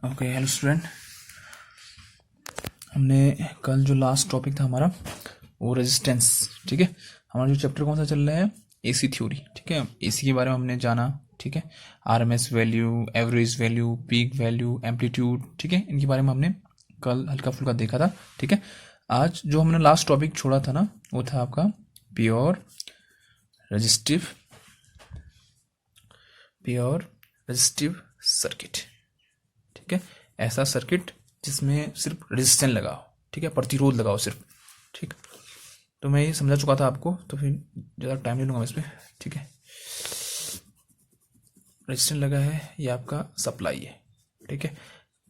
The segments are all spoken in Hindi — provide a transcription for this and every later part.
Okay, hello student. हमने कल जो लास्ट टॉपिक था हमारा वो रेजिस्टेंस, ठीक है। हमारा जो चैप्टर कौन सा चल रहा है, एसी थ्योरी, ठीक है। एसी के बारे में हमने जाना, ठीक है। RMS value, average value, peak value, amplitude, ठीक है। इनके बारे में हमने कल हल्का फुल्का देखा था, ठीक है। आज जो हमने लास्ट टॉपिक छोड़ा था ना, वो था आपका प्योर रेजिस्टिव सर्किट, ठीक है। ऐसा सर्किट जिसमें सिर्फ रेजिस्टेंस लगा हो, ठीक है, प्रतिरोध लगाओ सिर्फ, ठीक। तो मैं ये समझा चुका था आपको, तो फिर ज़्यादा टाइम ले लूँगा मैं इस पर, ठीक है। रेजिस्टेंस लगा है, ये आपका सप्लाई है, ठीक है।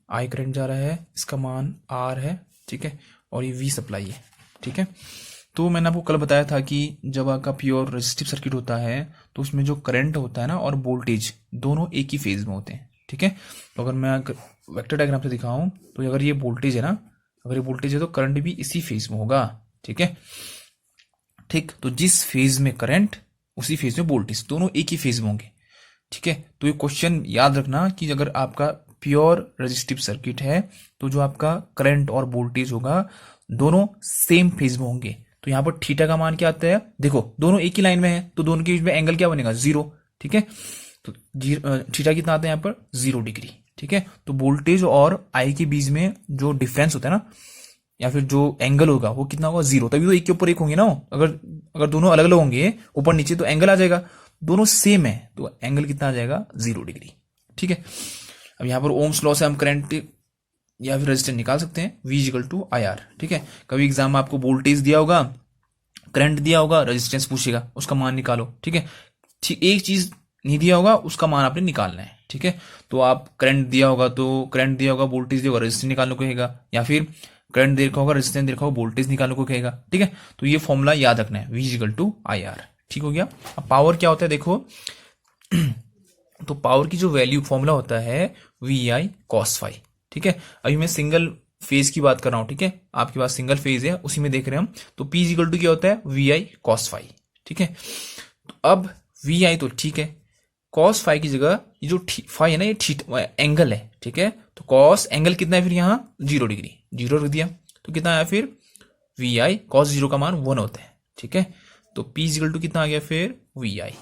आई करंट जा रहा है, इसका मान आर है, ठीक है। और ये वी सप्लाई है, ठीक है। तो मैंने आपको कल बताया था कि जब आपका प्योर रेजिस्टिव सर्किट होता है तो उसमें जो करंट होता है ना और वोल्टेज दोनों एक ही फेज में होते हैं, ठीक है। तो अगर मैं वेक्टर डायग्राम से दिखाऊं तो अगर ये वोल्टेज है ना, अगर ये वोल्टेज है तो करंट भी इसी फेज में होगा, ठीक है। ठीक, तो जिस फेज में करंट उसी फेज में वोल्टेज, दोनों एक ही फेज में होंगे, ठीक है। तो ये क्वेश्चन याद रखना कि अगर आपका प्योर रेजिस्टिव सर्किट है तो जो आपका करंट और वोल्टेज होगा दोनों सेम फेज में होंगे। तो यहां पर थीटा का मान क्या आता है, देखो दोनों एक ही लाइन में है तो दोनों के बीच में एंगल क्या बनेगा, 0, ठीक है। तो थीटा कितना आता है यहाँ पर, 0 डिग्री, ठीक है। तो वोल्टेज और आई के बीच में जो डिफरेंस होता है ना, या फिर जो एंगल होगा वो कितना होगा, 0। तभी तो एक के ऊपर एक होंगे ना, अगर अगर दोनों अलग अलग होंगे ऊपर नीचे तो एंगल आ जाएगा, दोनों सेम है तो एंगल कितना आ जाएगा, 0 डिग्री, ठीक है। अब यहाँ पर ओम्स लॉ से हम करंट या फिर रेजिस्टेंस निकाल सकते हैं, V equal to I R, ठीक है। कभी एग्जाम में आपको वोल्टेज दिया होगा, करंट दिया होगा, रेजिस्टेंस पूछेगा, उसका मान निकालो, ठीक है। ठीक, एक चीज नहीं दिया होगा उसका मान आपने निकालना है, ठीक है। तो आप करंट दिया होगा तो करंट दिया होगा, वोल्टेज दिया होगा, रेजिस्टेंस निकालने को कहेगा, या फिर करंट देखा होगा, रेजिस्टेंस देखा होगा, वोल्टेज निकालने को कहेगा, ठीक है। तो ये फॉर्मूला याद रखना है, V equal to I R, ठीक हो गया। अब पावर क्या होता है देखो तो पावर की जो वैल्यू फॉर्मूला होता है वी आई कॉस फाई, ठीक है। अभी मैं सिंगल फेज की बात कर रहा हूं, ठीक है। आपके पास सिंगल फेज है उसी में देख रहे हैं हम, तो P इक्वल टू क्या होता है, वी आई कॉस फाई, ठीक है। तो अब वी आई तो ठीक है, कॉस फाई की जगह ये जो फाई है ना, ये एंगल है, ठीक है। तो कॉस एंगल कितना है फिर यहाँ, 0 डिग्री, 0 रख दिया तो कितना आया फिर, वी आई कॉस 0 का मान 1 होता है, ठीक है। तो P इक्वल टू कितना आ गया फिर, वी आई,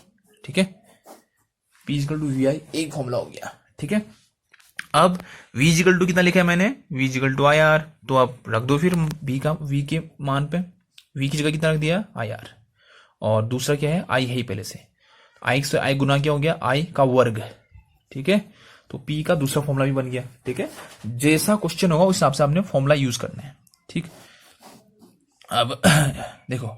ठीक है। P इक्वल टू वी आई एक फॉर्मूला हो गया, ठीक है। अब V इक्वल टू कितना लिखा है मैंने, V equal to I R, तो आप रख दो फिर V के मान पे, V की जगह कितना रख दिया, आई आर। और दूसरा क्या है, I है ही पहले से, I से I गुना क्या हो गया, I का वर्ग, ठीक है। तो P का दूसरा फॉर्मूला भी बन गया, ठीक है। जैसा क्वेश्चन होगा उस हिसाब से आपने फॉर्मूला यूज करना है, ठीक। अब देखो,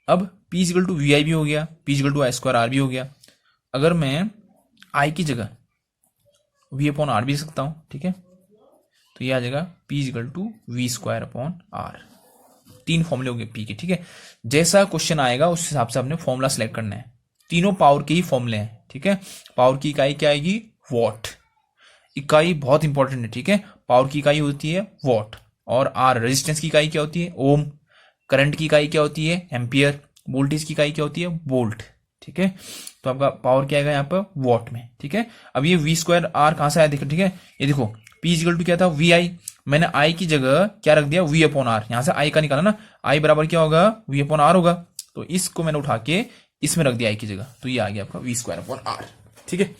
अब P equal to V I भी हो गया, P equal to I square R भी हो गया। अगर मैं I की जगह V अपॉन आर भी लिख सकता हूं, ठीक है। तो ये आ जाएगा P equal to V square upon R. 3 फॉर्मूले हो गए P के, ठीक है। जैसा क्वेश्चन आएगा उस हिसाब से आपने फॉर्मूला सेलेक्ट करना है। तीनों पावर के ही फॉर्मूले हैं, ठीक है। पावर की इकाई क्या आएगी, वॉट, इकाई बहुत इंपॉर्टेंट है, ठीक है। पावर की इकाई होती है वॉट, और आर रेजिस्टेंस की इकाई क्या होती है, ओम, करंट की इकाई क्या होती है, एम्पियर, वोल्टेज की इकाई क्या होती है, वोल्ट, ठीक है। तो आपका पावर क्या आएगा यहाँ पर, वॉट में, ठीक है। अब ये वी स्क्वायर आर कहां से आया देखो, ठीक है। ये देखो P इक्वल टू क्या था, वी आई, मैंने आई की जगह क्या रख दिया, V अपॉन आर। यहां से आई का निकाला ना, आई बराबर क्या होगा, V अपॉन आर होगा। तो इसको मैंने उठा के इसमें रख दिया आई की जगह, तो ये आ गया आपका V स्क्वायर अपॉन आर, ठीक है।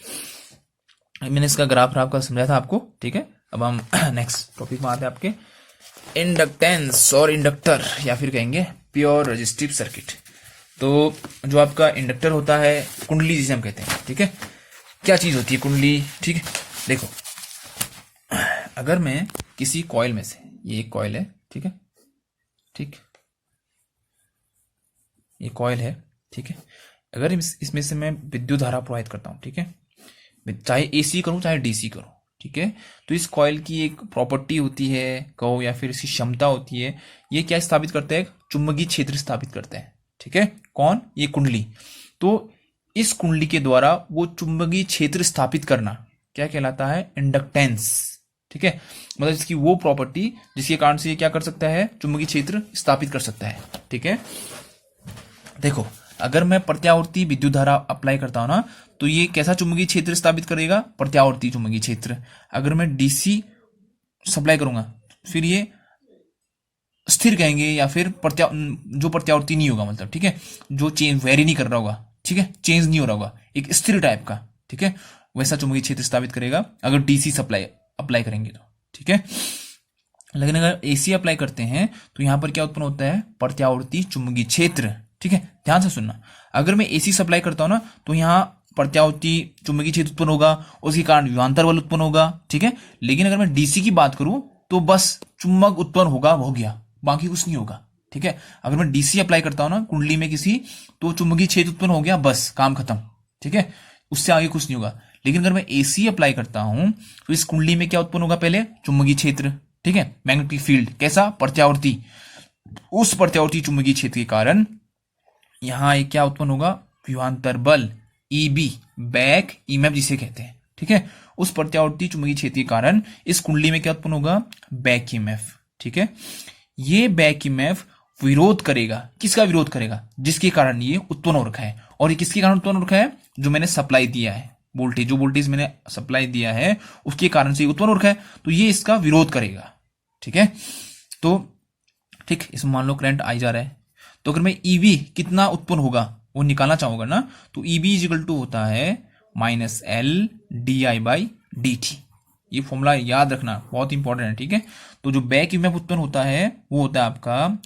मैंने इसका ग्राफ आपका समझाया था आपको, ठीक है। अब हम नेक्स्ट टॉपिक में आते हैं आपके इंडक्टेंस और इंडक्टर, या फिर कहेंगे प्योर रेजिस्टिव सर्किट। तो जो आपका इंडक्टर होता है, कुंडली जिसे हम कहते हैं, ठीक है। क्या चीज होती है कुंडली, ठीक है। देखो, अगर मैं किसी कॉइल में से, ये एक कॉइल है, ठीक है, ठीक, ये कॉइल है, ठीक है। अगर इसमें से मैं विद्युत धारा प्रवाहित करता हूं, ठीक है, चाहे एसी करूं चाहे डीसी करूं, ठीक है। तो इस कॉइल की एक प्रॉपर्टी होती है कहो, या फिर इसकी क्षमता होती है, ये क्या स्थापित करता है, चुंबकीय क्षेत्र स्थापित करता है, ठीक है। कौन, ये कुंडली। तो इस कुंडली के द्वारा वो चुंबकीय क्षेत्र स्थापित करना क्या कहलाता है, इंडक्टेंस, ठीक है। मतलब इसकी वो प्रॉपर्टी जिसके कारण से ये क्या कर सकता है, चुंबकीय क्षेत्र स्थापित कर सकता है, ठीक है। देखो, अगर मैं प्रत्यावर्ती विद्युत धारा अप्लाई करता हूं ना, तो ये कैसा चुंबकीय क्षेत्र स्थापित करेगा? प्रत्यावर्ती चुंबकीय क्षेत्र। अगर मैं डीसी सप्लाई करूंगा फिर ये स्थिर कहेंगे, या फिर जो प्रत्यावर्ती नहीं होगा, मतलब ठीक है, जो चेंज वेरी नहीं कर रहा होगा, ठीक है, चेंज नहीं हो रहा होगा, एक स्थिर टाइप का, ठीक है, वैसा चुंबकीय क्षेत्र स्थापित करेगा अगर डीसी सप्लाई अप्लाई करेंगे तो, ठीक है। लेकिन अगर एसी अप्लाई करते हैं तो यहां पर क्या उत्पन्न होता है? प्रत्यावर्ती चुंबकीय क्षेत्र, ठीक है। ध्यान से सुनना, अगर मैं एसी सप्लाई करता हूं ना तो यहाँ प्रत्यावर्ती चुंबकीय क्षेत्र उत्पन्न होगा, उसके कारण विभवांतर बल उत्पन्न होगा, ठीक है। लेकिन अगर मैं डीसी की बात करूं तो बस चुंबक उत्पन्न होगा, हो गया, बाकी कुछ नहीं होगा, ठीक है। अगर मैं डीसी अप्लाई करता हूं ना कुंडली में किसी, तो चुंबकीय क्षेत्र उत्पन्न हो गया, बस काम खत्म, ठीक है, उससे आगे कुछ नहीं होगा। लेकिन अगर मैं एसी अप्लाई करता हूं तो इस कुंडली में क्या उत्पन्न होगा? पहले चुंबकीय क्षेत्र, ठीक है, मैग्नेटिक फील्ड, कैसा? प्रत्यावर्ती। उस प्रत्यावर्ती चुंबकीय क्षेत्र के कारण यहां एक क्या उत्पन्न होगा? विभवांतर बल, ईबी, बैक ईएमएफ जिसे कहते हैं, ठीक है। उस प्रत्यावर्ती चुंबकीय क्षेत्र के कारण इस कुंडली में क्या उत्पन्न होगा? बैक ईएमएफ, ठीक है। ये बैक ईएमएफ विरोध करेगा, किसका विरोध करेगा? जिसके कारण ये उत्पन्न हो रखा है। और ये किसके कारण उत्पन्न हो रखा है? जो मैंने सप्लाई दिया है वोल्टेज, जो वोल्टेज मैंने सप्लाई दिया है उसके कारण से उत्पन्न हो रखा है, तो ये इसका विरोध करेगा, ठीक है। तो ठीक, इसमें मान लो करंट आई जा रहा है, तो अगर मैं ईबी कितना उत्पन्न होगा वो निकालना चाहूंगा ना, तो ईबी इजिकल टू होता है -L/di/dt। ये फॉर्मूला याद रखना, बहुत इंपॉर्टेंट है, ठीक है। तो जो बैक ईएमएफ उत्पन्न होता है वो होता है आपका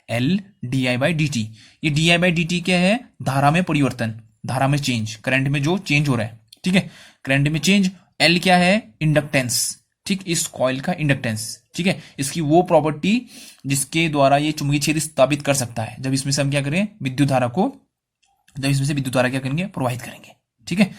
-L/di/dt। ये di/dt क्या है? धारा में परिवर्तन, धारा में चेंज, करंट में जो चेंज हो रहा है, ठीक है, करंट में चेंज। एल क्या है? इंडक्टेंस, ठीक, इस कॉइल का इंडक्टेंस, ठीक है, इसकी वो प्रॉपर्टी जिसके द्वारा ये चुंबकीय क्षेत्र स्थापित कर सकता है, जब इसमें से हम क्या करें? विद्युत धारा को, जब इसमें से विद्युत धारा क्या करेंगे? प्रवाहित करेंगे, ठीक है।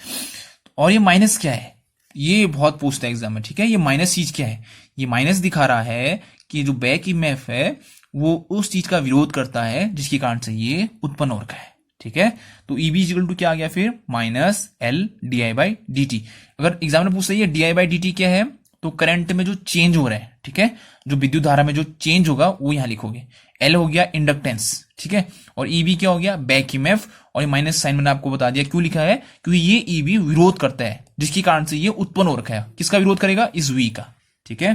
और ये माइनस क्या है? ये बहुत पूछता है एग्जाम में, ठीक है। ये माइनस चीज क्या है? ये माइनस दिखा रहा है कि जो बैक ईएमएफ है वो उस चीज का विरोध करता है जिसके कारण से ये उत्पन्न हो रखा है, ठीक है। तो ईबी इक्वल टू क्या आ गया फिर? -L/di/dt। अगर एग्जाम में पूछता है di/dt क्या है, तो करंट में जो चेंज हो रहा है, ठीक है, जो विद्युत धारा में जो चेंज होगा वो यहां लिखोगे। एल हो गया इंडक्टेंस, ठीक है, और ईबी क्या हो गया? Back EMF. और ये माइनस साइन मैंने आपको बता दिया क्यों लिखा है, क्योंकि ये ईबी विरोध करता है जिसके कारण से ये उत्पन्न हो रखा है। किसका विरोध करेगा? इस वी का, ठीक है,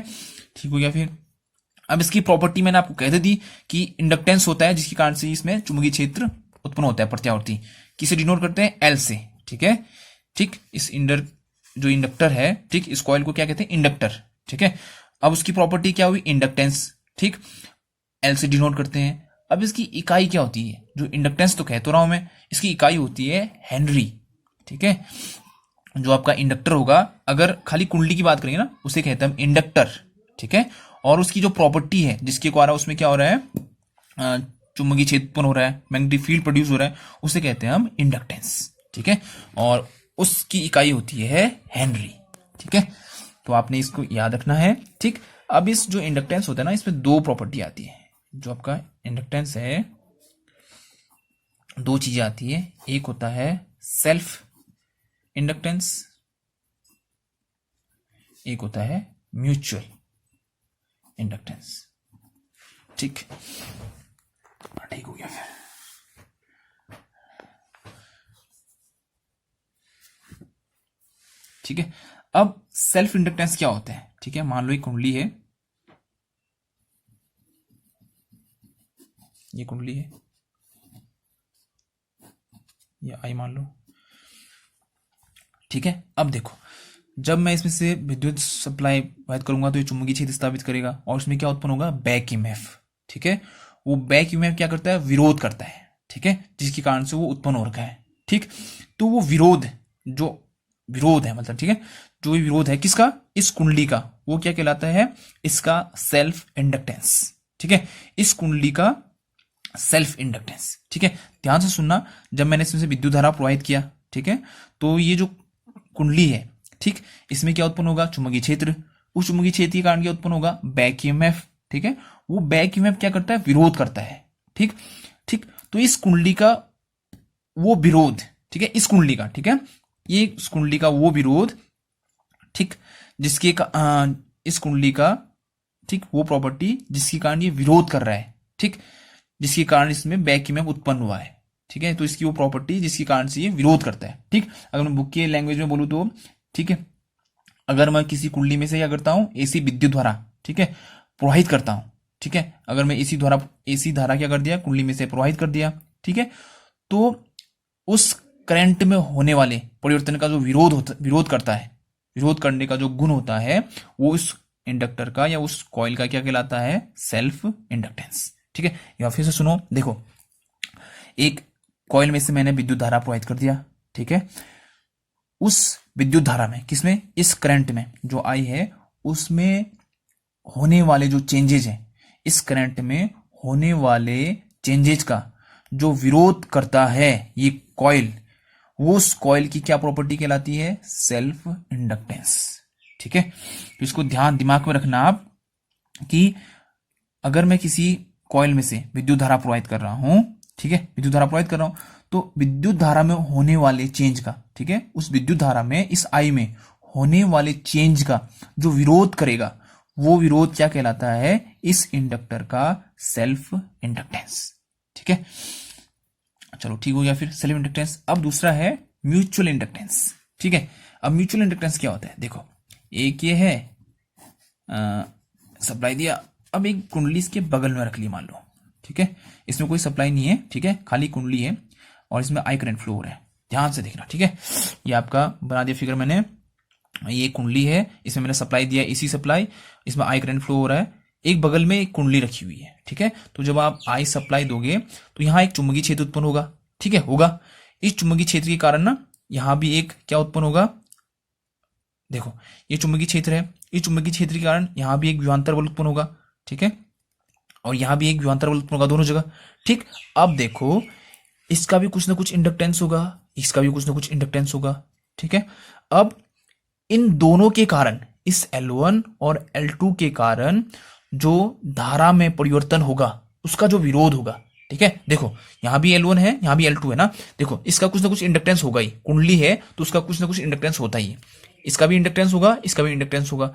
ठीक हो गया। फिर अब इसकी प्रॉपर्टी मैंने आपको कह दी कि इंडक्टेंस होता है जिसके कारण से इसमें चुंबकीय क्षेत्र उत्पन्न होता है, प्रत्यावर्ती। किसे डिनोट करते हैं? एल से, ठीक है, ठीक। इस जो इंडक्टर है, ठीक, इस कॉइल को क्या कहते हैं? इंडक्टर, ठीक है। अब उसकी प्रॉपर्टी क्या हुई? इंडक्टेंस, ठीक, एल से डिनोट करते हैं। अब इसकी इकाई क्या होती है? जो इंडक्टेंस तो कह तो रहा हूं मैं, इसकी इकाई होती है हेनरी, ठीक है। जो आपका इंडक्टर होगा, अगर खाली कुंडली की बात करेंगे ना, उसे कहते हैं हम इंडक्टर, ठीक है। और उसकी जो प्रॉपर्टी है जिसके द्वारा उसमें क्या हो रहा है? चुंबकीय क्षेत्र उत्पन्न हो रहा है, मैग्नेटिक फील्ड प्रोड्यूस हो रहा है, उसे कहते हैं हम इंडक्टेंस, ठीक है। और उसकी इकाई होती है हेनरी, ठीक है। तो आपने इसको याद रखना है, ठीक। अब इस जो इंडक्टेंस होता है ना, इसमें दो प्रॉपर्टी आती है। जो आपका इंडक्टेंस है, दो चीजें आती है। एक होता है सेल्फ इंडक्टेंस, एक होता है म्यूचुअल इंडक्टेंस, ठीक, ठीक हो गया। ठीक है, अब सेल्फ इंडक्टेंस क्या होता है? ठीक है, मान लो ये कुंडली है, ये कुंडली है, ये आई मान लो, ठीक है। अब देखो, जब मैं इसमें से विद्युत सप्लाई प्रदान करूंगा तो ये चुंबकीय क्षेत्र स्थापित करेगा और इसमें क्या उत्पन्न होगा? बैक ईएमएफ, ठीक है। वो बैक ईएमएफ क्या करता है? विरोध करता है, ठीक है, जिसके कारण से वो उत्पन्न हो रखा है, ठीक। तो वो विरोध, जो विरोध है मतलब, ठीक है, जो विरोध है किसका? इस कुंडली का, वो क्या कहलाता है? इसका सेल्फ इंडक्टेंस, ठीक है, इस कुंडली का सेल्फ इंडक्टेंस, ठीक है। ध्यान से सुनना, जब मैंने इसमें से विद्युत धारा प्रवाहित किया, ठीक है, तो ये जो कुंडली है, ठीक, इसमें क्या उत्पन्न होगा? चुंबकीय क्षेत्र। उस चुंबकीय क्षेत्र के कारण क्या उत्पन्न होगा? बैक ईएमएफ, ठीक है। वो बैक ईएमएफ क्या करता है? विरोध करता है, ठीक, ठीक। तो इस कुंडली का वो विरोध, ठीक है, इस कुंडली का, ठीक है, ये इस कुंडली का वो विरोध, ठीक, जिसके इस कुंडली का, ठीक, वो प्रॉपर्टी जिसके कारण ये विरोध कर रहा है, ठीक, जिसके कारण इसमें बैक ईएमएफ उत्पन्न हुआ है, ठीक है। तो इसकी वो प्रॉपर्टी जिसके कारण से ये विरोध करता है। ठीक, अगर मैं बुक के लैंग्वेज में बोलूँ तो, ठीक है, अगर मैं किसी कुंडली में से क्या करता हूं, एसी विद्युत धारा, ठीक है, प्रवाहित करता हूं, ठीक है, अगर मैं एसी धारा क्या कर दिया, कुंडली में से प्रवाहित कर दिया, ठीक है, तो उस करंट में होने वाले परिवर्तन का जो विरोध करता है, विरोध करने का जो गुण होता है, वो उस इंडक्टर का या उस कॉइल का क्या कहलाता है, सेल्फ इंडक्टेंस। ठीक है, या फिर से सुनो, देखो, एक कॉइल में से मैंने विद्युत धारा प्रवाहित कर दिया, ठीक है, उस विद्युत धारा में, किसमें, इस करंट में जो आई है, उसमें होने वाले जो चेंजेज हैं, इस करंट में होने वाले चेंजेज का जो विरोध करता है ये कॉइल, वो उस कॉइल की क्या प्रॉपर्टी कहलाती है, सेल्फ इंडक्टेंस। ठीक है, तो इसको दिमाग में रखना आप कि अगर मैं किसी कॉइल में से विद्युत धारा प्रवाहित कर रहा हूं, ठीक है, विद्युत धारा प्रवाहित कर रहा हूं, तो विद्युत धारा में होने वाले चेंज का, ठीक है, उस विद्युत धारा में, इस आई में होने वाले चेंज का जो विरोध करेगा, वो विरोध क्या कहलाता है, इस इंडक्टर का सेल्फ इंडक्टेंस। ठीक है, चलो ठीक हो गया। फिर सेल्फ इंडक्टेंस। अब दूसरा है म्यूचुअल इंडक्टेंस। ठीक है, अब म्यूचुअल इंडक्टेंस क्या होता है, देखो, एक ये है सप्लाई दिया, अब एक कुंडली इसके बगल में रख ली मान लो, ठीक है, इसमें कोई सप्लाई नहीं है, ठीक है, खाली कुंडली है और इसमें आई करंट फ्लो हो रहा है, ध्यान से देखना। ठीक है, ये आपका बना दिया फिगर मैंने, ये कुंडली है, इसमें मैंने सप्लाई दिया, इसी सप्लाई, इसमें आई करंट फ्लो हो रहा है, एक बगल में एक कुंडली रखी हुई है। ठीक है, तो जब आप आई सप्लाई दोगे तो यहां एक चुंबकीय क्षेत्र उत्पन्न होगा। ठीक है, होगा, इस चुंबकीय क्षेत्र के कारण ना यहां भी एक क्या उत्पन्न होगा, देखो, ये चुंबकीय क्षेत्र है, इस चुंबकीय क्षेत्र के कारण यहां भी एक विभवांतर बल उत्पन्न होगा। ठीक है, और यहां भी एक विभवांतर बल उत्पन्न होगा, दोनों जगह। ठीक, अब देखो, इसका भी कुछ ना कुछ इंडक्टेंस होगा, इसका भी कुछ ना कुछ इंडक्टेंस होगा। ठीक है, अब इन दोनों के कारण, इस L1 और L2 के कारण जो धारा में परिवर्तन होगा, उसका जो विरोध होगा। ठीक है, देखो, यहां भी L1 है, यहां भी L2 है ना, देखो, इसका कुछ ना कुछ इंडक्टेंस होगा ही, कुंडली है तो उसका कुछ ना कुछ इंडक्टेंस होता ही है, इसका भी इंडक्टेंस होगा, इसका भी इंडक्टेंस होगा।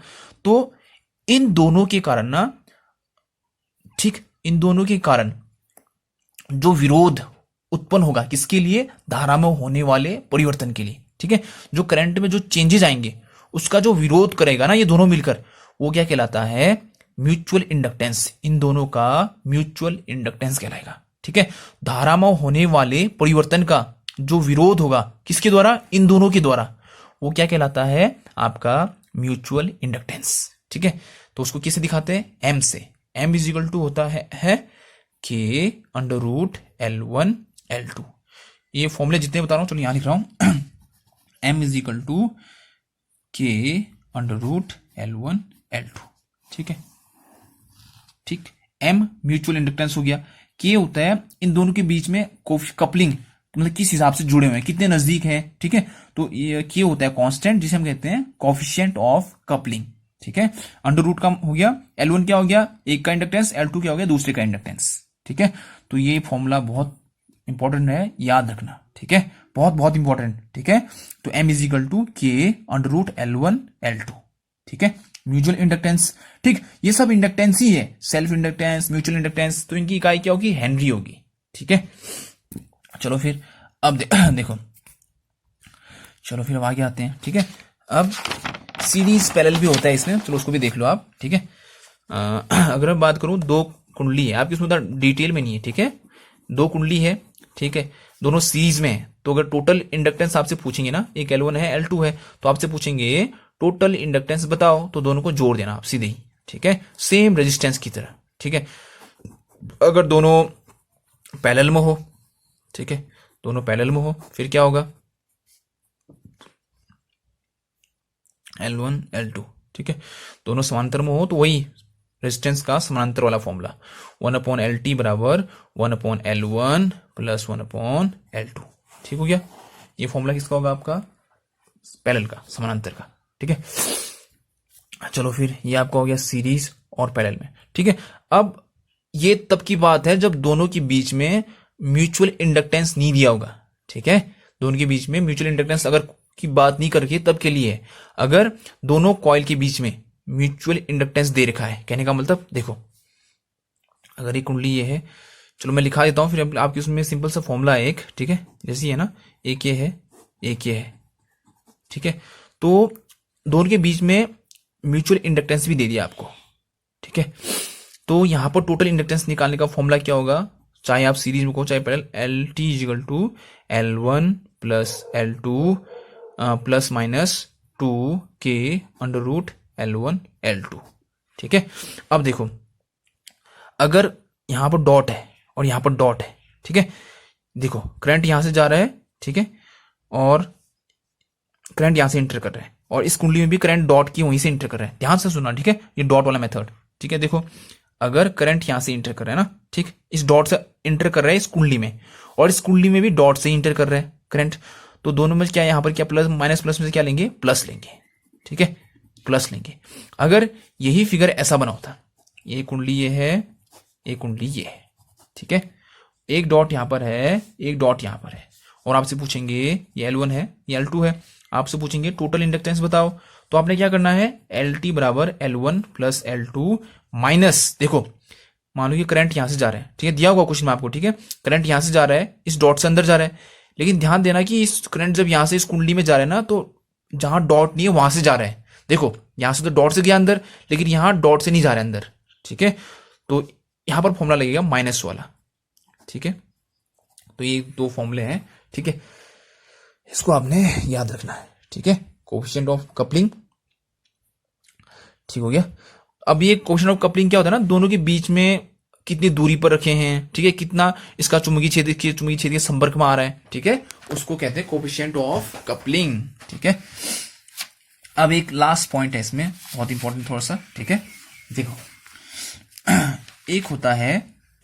तो इन दोनों के कारण ना, ठीक, इन दोनों के कारण जो विरोध उत्पन्न होगा, किसके लिए, धारा में होने वाले परिवर्तन के लिए। ठीक है, जो करंट में जो चेंजेस आएंगे उसका जो विरोध करेगा ना ये दोनों मिलकर, वो क्या कहलाता है, म्यूचुअल इंडक्टेंस। इन दोनों का म्यूचुअल इंडक्टेंस कहलाएगा। ठीक है, धारा में होने वाले परिवर्तन का जो विरोध होगा, किसके द्वारा, इन दोनों के द्वारा, वो क्या कहलाता है, आपका म्यूचुअल इंडक्टेंस। ठीक है, तो उसको किससे दिखाते हैं, एम से। एम इज इक्वल टू होता है के अंडर रूट L1 L2। ये फॉर्मूले जितने बता रहा हूं, चलो यहां लिख रहा हूं, एम इज इक्वल टू के अंडर रूट L1 L2। ठीक है, ठीक, एम म्यूचुअल इंडक्टेंस हो गया, के होता है इन दोनों के बीच में कपलिंग, मतलब किस हिसाब से जुड़े हुए हैं, कितने नजदीक हैं। ठीक है, तो ये के होता है कांस्टेंट, जिसे हम कहते हैं कोएफिशिएंट ऑफ कपलिंग। ठीक है, अंडर रूट का हो गया, L1 क्या हो गया, एक का इंडक्टेंस, L2 क्या हो गया, दूसरे का इंडक्टेंस। ठीक है, तो ये फॉर्मूला बहुत इंपॉर्टेंट है, याद रखना। ठीक है, बहुत बहुत इंपॉर्टेंट। ठीक है, तो एम इज इक्वल टू के अंडर रूट L1 L2। ठीक है, म्यूचुअल इंडक्टेंस। ठीक, ये सब इंडक्टेंस ही है, सेल्फ इंडक्टेंस, म्यूचुअल इंडक्टेंस, तो इनकी इकाई क्या होगी, हेनरी होगी। ठीक है, चलो फिर अब देखो, चलो फिर अब आगे आते हैं। ठीक है, अब सीरीज पैरेलल भी होता है इसमें, चलो उसको भी देख लो आप। ठीक है, अगर मैं बात करूं, दो कुंडली है, आपकी उसमें डिटेल में नहीं है। ठीक है, दो कुंडली है, ठीक है, दोनों सीरीज में है, तो अगर टोटल इंडक्टेंस आपसे पूछेंगे ना, एक L1 है L2 है, तो आपसे पूछेंगे टोटल इंडक्टेंस बताओ, तो दोनों को जोड़ देना आप सीधे ही। ठीक है, सेम रेजिस्टेंस की तरह। ठीक है, अगर दोनों पैरेलल में हो, ठीक है, दोनों पैरेलल में हो, फिर क्या होगा, L1 L2। ठीक है, दोनों समांतर में हो तो वही रेजिस्टेंस का समांतर वाला फॉर्मूला, 1/LT बराबर 1/L1 प्लस 1/L2। ठीक हो गया, ये फॉर्मूला किसका होगा, आपका पैरेलल का, समानांतर का। ठीक है, चलो फिर ये आपका हो गया सीरीज और पैरेलल में। ठीक है, अब ये तब की बात है जब दोनों के बीच में म्यूचुअल इंडक्टेंस नहीं दिया होगा। ठीक है, दोनों के बीच में म्यूचुअल इंडक्टेंस अगर की बात नहीं करके तब के लिए है, अगर दोनों कॉइल के बीच में म्यूचुअल इंडक्टेंस दे रखा है, कहने का मतलब देखो, अगर ये कुंडली ये है, चलो मैं लिखा देता हूँ, फिर आपकी उसमें सिंपल सा फॉर्मूला है एक, ठीक है, जैसे है ना, एक ये है, एक ये है, ठीक है। तो दोनों के बीच में म्यूचुअल इंडक्टेंस भी दे दिया आपको, ठीक है। तो यहां पर टोटल इंडक्टेंस निकालने का फॉर्मूला क्या होगा, चाहे आप सीरीज में को चाहे parallel, L T equal to L1 plus L2 plus minus 2K under root L1 L2, ठीक है। अब देखो, अगर यहां पर डॉट है और यहां पर डॉट है, ठीक है, देखो करंट यहां से जा रहा है, ठीक है, और करंट यहां से इंटर कर रहा है, और इस कुंडली में भी करंट डॉट की वहीं से इंटर कर रहा है, ध्यान से सुनना, ठीक है, ये डॉट वाला मेथड, ठीक है। देखो अगर करंट यहां से इंटर कर रहा है ना, ठीक, इस डॉट से इंटर कर रहा है इस कुंडली में, और इस कुंडली में भी डॉट से इंटर कर रहा है करंट, तो दोनों में क्या, यहां पर क्या प्लस माइनस प्लस में से क्या लेंगे, प्लस लेंगे, ठीक है, प्लस लेंगे। अगर यही फिगर ऐसा बना होता, ये कुंडली ये है, एक कुंडली ये है, ठीक है, एक डॉट यहां पर है, एक डॉट यहां पर है, और आपसे पूछेंगे ये L1 है, ये L2 है, आपसे पूछेंगे टोटल इंडक्टेंस बताओ, तो आपने क्या करना है, LT बराबर L1 प्लस L2 माइनस, देखो मान लो कि करंट यहां से जा रहा है, ठीक है, दिया हुआ क्वेश्चन में आपको, ठीक है, करंट यहां से जा रहा है, इस डॉट से अंदर जा रहा है, लेकिन ध्यान देना कि इस करंट जब यहां से इस कुंडली में जा रहा है ना, तो जहां डॉट नहीं है वहां से जा रहा है, देखो यहां से तो डॉट से गया अंदर, लेकिन यहां डॉट से नहीं जा रहा है अंदर, ठीक है, तो यहां पर फॉर्मूला लगेगा माइनस वाला, ठीक है। तो ये दो फॉर्मूले हैं, ठीक है, इसको आपने याद रखना है, ठीक है, कोएफिशिएंट ऑफ कपलिंग, ठीक हो गया। अब ये कोएफिशिएंट ऑफ कपलिंग क्या होता है ना, दोनों के बीच में कितनी दूरी पर रखे हैं, ठीक है, कितना इसका चुंबकीय क्षेत्र संपर्क में आ रहा है, ठीक है, उसको कहते हैं कोएफिशिएंट ऑफ कपलिंग, ठीक है। अब एक लास्ट पॉइंट है इसमें, बहुत इंपॉर्टेंट थोड़ा सा, ठीक है, देखो एक होता है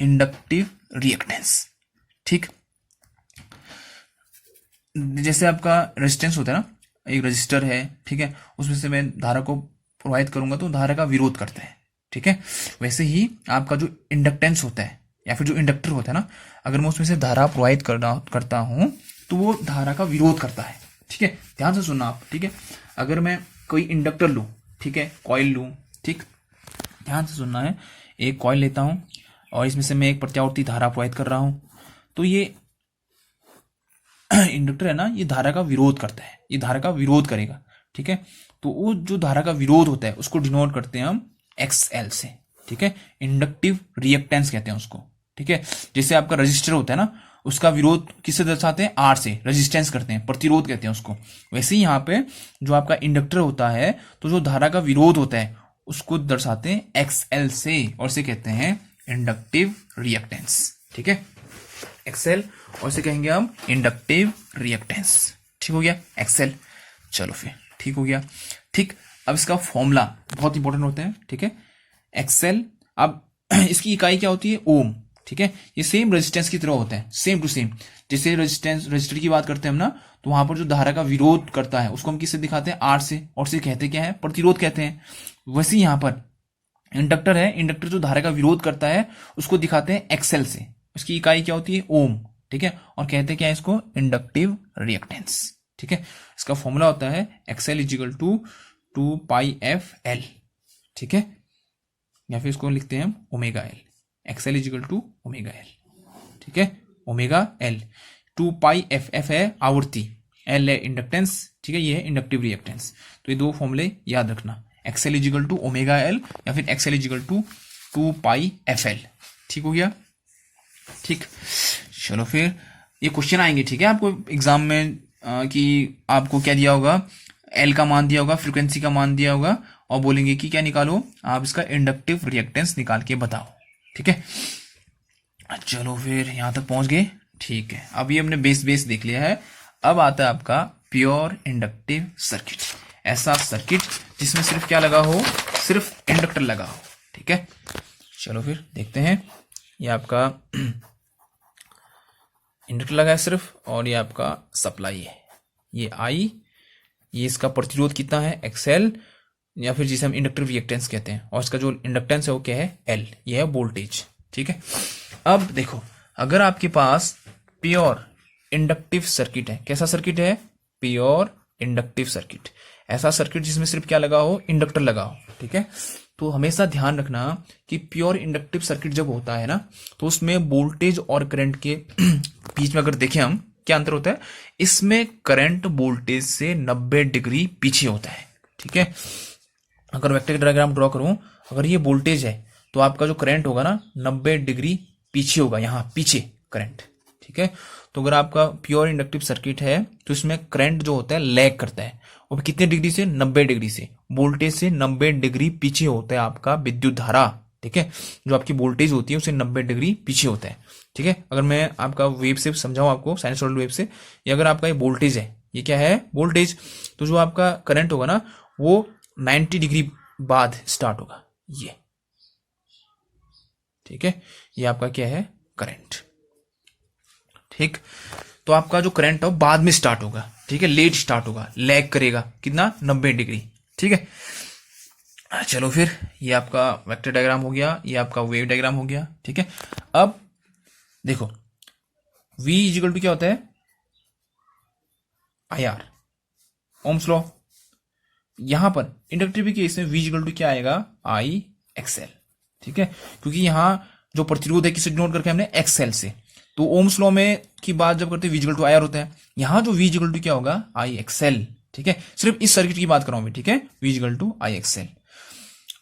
इंडक्टिव रिएक्टेंस, ठीक, जैसे आपका रेजिस्टेंस होता है ना, एक रजिस्टर है, ठीक है, उसमें से मैं धारा को प्रवाहित करूंगा तो धारा का विरोध करता है, ठीक है, वैसे ही आपका जो इंडक्टेंस होता है या फिर जो इंडक्टर होता है ना, अगर मैं उसमें से धारा प्रवाहित करता हूं तो वो धारा का विरोध करता है, ठीक है, ध्यान से सुनना आप, ठीक है। अगर मैं कोई इंडक्टर लूं, ठीक है, कॉइल लूं, ठीक, ध्यान से सुनना है, एक कॉइल लेता हूं और इसमें से मैं एक प्रत्यावर्ती धारा प्रवाहित कर रहा हूं, तो ये इंडक्टर है ना, ये धारा का विरोध करता है, ये धारा का विरोध करेगा, ठीक है, तो वो जो धारा का विरोध होता है उसको डिनोट करते हैं हम XL से, ठीक है, इंडक्टिव रिएक्टेंस कहते हैं उसको, ठीक है। जैसे आपका रजिस्टर होता है ना, उसका विरोध किससे दर्शाते हैं, R से, रेजिस्टेंस करते हैं, प्रतिरोध कहते हैं उसको, वैसे ही यहाँ पे जो आपका इंडक्टर होता है, तो जो धारा का विरोध होता है उसको दर्शाते हैं XL से, और इसे कहते हैं इंडक्टिव रिएक्टेंस, ठीक है, XL, और इसे कहेंगे हम इंडक्टिव रिएक्टेंस, ठीक हो गया, XL। चलो फिर ठीक हो गया, ठीक। अब इसका फॉर्मूला बहुत इंपॉर्टेंट होता है, ठीक है, XL। अब इसकी इकाई क्या होती है, ओम, ठीक है, ये सेम रेजिस्टेंस की तरह होता है, सेम टू सेम, जैसे रजिस्टर की बात करते हैं हम ना, तो वहां पर जो धारा का विरोध करता है उसको हम किससे दिखाते हैं, R से, और से कहते क्या है, प्रतिरोध कहते हैं। वैसे यहां पर इंडक्टर है, इंडक्टर जो धारा का विरोध करता है उसको दिखाते हैं XL से, उसकी इकाई क्या होती है, ओम, ठीक है, और कहते हैं क्या है इसको, इंडक्टिव रिएक्टेंस, ठीक है। इसका फॉर्मूला होता है XL इजिकल टू 2πfL, ठीक है, या फिर इसको लिखते हैं हम omega L, XL equal to omega L, ठीक है, ओमेगा एल, 2πf है आवृत्ति, L है इंडक्टेंस, ठीक है, ये है इंडक्टिव रिएक्टेंस। तो ये दो फॉर्मूले याद रखना, XL equal to omega L या फिर XL इजिकल टू 2πfL, ठीक हो गया, ठीक। चलो फिर ये क्वेश्चन आएंगे, ठीक है, आपको एग्जाम में कि आपको क्या दिया होगा, एल का मान दिया होगा, फ्रीक्वेंसी का मान दिया होगा, और बोलेंगे कि क्या निकालो, आप इसका इंडक्टिव रिएक्टेंस निकाल के बताओ, ठीक है। चलो फिर यहां तक पहुंच गए, ठीक है। अब ये हमने बेस देख लिया है, अब आता है आपका प्योर इंडक्टिव सर्किट, ऐसा सर्किट जिसमें सिर्फ क्या लगा हो, सिर्फ इंडक्टर लगा हो, ठीक है। चलो फिर देखते हैं, ये आपका इंडक्टर लगा है सिर्फ, और ये आपका सप्लाई है, ये I, ये इसका प्रतिरोध कितना है, XL, या फिर जिसे हम इंडक्टिव रिएक्टेंस कहते हैं, और इसका जो इंडक्टेंस है वो क्या है, L, ये है वोल्टेज, ठीक है। अब देखो, अगर आपके पास प्योर इंडक्टिव सर्किट है, कैसा सर्किट है, प्योर इंडक्टिव सर्किट, ऐसा सर्किट जिसमें सिर्फ क्या लगा हो, इंडक्टर लगा हो, ठीक है, तो हमेशा ध्यान रखना कि प्योर इंडक्टिव सर्किट जब होता है ना, तो उसमें वोल्टेज और करंट के बीच में अगर देखें हम, क्या अंतर होता है, इसमें करंट वोल्टेज से 90 डिग्री पीछे होता है। ठीक है, अगर वेक्टर डायग्राम ड्रॉ करूं, अगर ये वोल्टेज है तो आपका जो करंट होगा ना 90 डिग्री पीछे होगा, यहां पीछे करंट। ठीक है, तो अगर आपका प्योर इंडक्टिव सर्किट है तो इसमें करंट जो होता है लैग करता है, और कितने डिग्री से, 90 डिग्री से, वोल्टेज से 90 डिग्री पीछे होता है आपका विद्युत धारा। ठीक है, जो आपकी वोल्टेज होती है उसे 90 डिग्री पीछे होता है। ठीक है, अगर मैं आपका वेव से समझाऊं आपको, साइनसॉइडल वेव से, ये अगर आपका ये वोल्टेज है, ये क्या है, वोल्टेज, तो जो आपका करंट होगा ना वो 90 डिग्री बाद स्टार्ट होगा ये। ठीक है, ये आपका क्या है, करंट। ठीक, तो आपका जो करंट है बाद में स्टार्ट होगा। ठीक है, लेट स्टार्ट होगा, लैग करेगा कितना, 90 डिग्री। ठीक है, चलो फिर ये आपका वेक्टर डायग्राम हो गया, ये आपका वेव डायग्राम हो गया। ठीक है, अब देखो V इजिकल टू क्या होता है, IR, ओम्स लॉ। यहां पर इंडक्टिव केस में V इजिकल टू क्या आएगा, IXL। ठीक है, क्योंकि यहां जो प्रतिरोध है किसे डिनोट करके हमने XL से, तो ओम्स लॉ में की बात जब करते हैं V इजिकल टू IR होता है, यहां जो V इजिकल टू क्या होगा, IXL। ठीक है, सिर्फ इस सर्किट की बात कर रहा हूं मैं। ठीक है, V इजिकल टू IXL।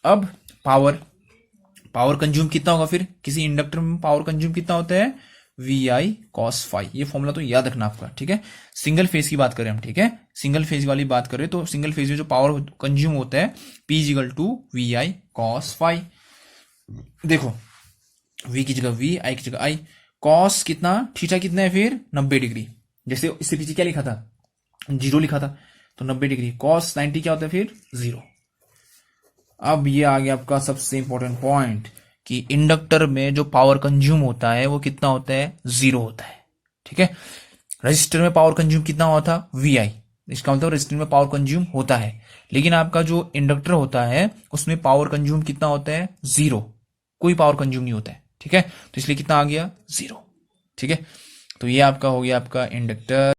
अब पावर कंज्यूम कितना होगा, फिर किसी इंडक्टर में पावर कंज्यूम कितना होता है, VI cos फाई। ये फॉर्मूला तो याद रखना आपका। ठीक है, सिंगल फेज की बात करें हम। ठीक है, सिंगल फेज वाली बात करें तो सिंगल फेज में जो पावर कंज्यूम होता है P equal to VI cos phi. देखो V की जगह V, I की जगह I, cos कितना, थीटा कितना है फिर 90 डिग्री। जैसे इससे पीछे क्या लिखा था, 0 लिखा था, तो 90 डिग्री, cos 90 क्या होता है फिर 0। अब ये आ गया आपका सबसे इंपॉर्टेंट पॉइंट कि इंडक्टर में जो पावर कंज्यूम होता है वो कितना होता है, 0 होता है। ठीक है, रजिस्टर में पावर कंज्यूम कितना हुआ था, VI, इसका मतलब रजिस्टर में पावर कंज्यूम होता है, लेकिन आपका जो इंडक्टर होता है उसमें पावर कंज्यूम कितना होता है, 0, कोई पावर कंज्यूम नहीं होता है। ठीक है, तो इसलिए कितना आ गया, 0। ठीक है, तो ये आपका हो गया आपका इंडक्टर।